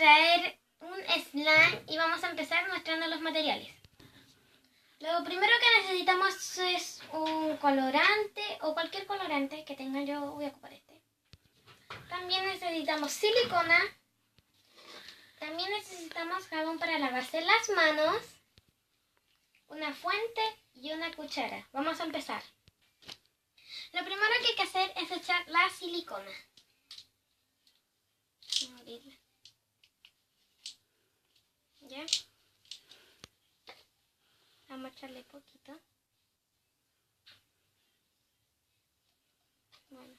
traer un slime y vamos a empezar mostrando los materiales. Lo primero que necesitamos es un colorante o cualquier colorante que tenga. Yo voy a ocupar este. También necesitamos silicona. También necesitamos jabón para lavarse las manos, una fuente y una cuchara. Vamos a empezar. Lo primero que hay que hacer es echar la silicona. ¿Ya? Vamos a echarle poquito. Bueno.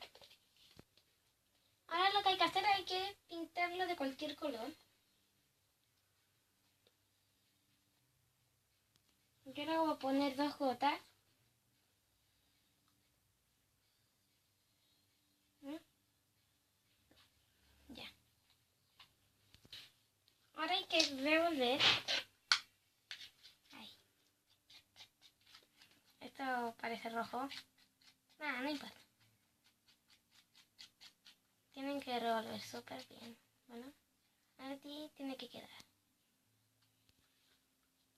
Ahora lo que hay que hacer hay que pintarlo de cualquier color. Yo le voy a poner 2 gotas. Ya. Ahora hay que revolver. Ahí. Esto parece rojo. Nada, no importa. Tienen que revolver súper bien. Bueno, así tiene que quedar.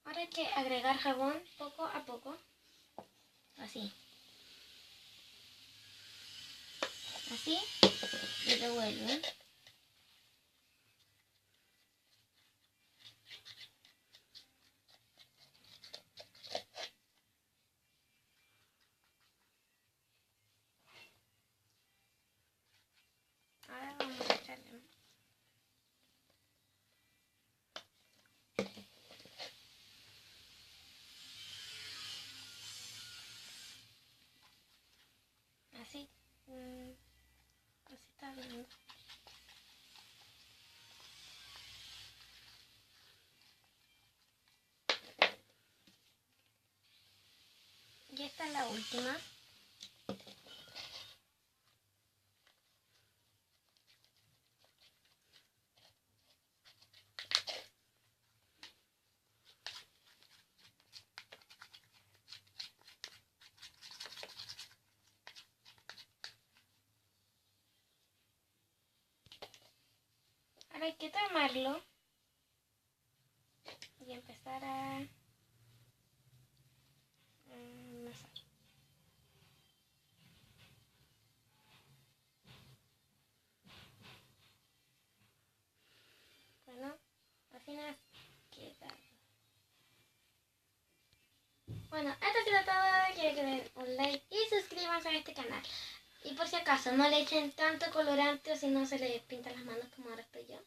Ahora hay que agregar jabón poco a poco. Así. Así. Y revuelven. Ahora vamos a echarle. Así. Así está bien. Y esta es la última. Ahora hay que tomarlo y empezar a amasar. Bueno, así nos queda. Bueno, esto ha sido todo. Quiero que den un like y suscríbanse a este canal. Y por si acaso, no le echen tanto colorante o si no se les pintan las manos como ahora estoy yo.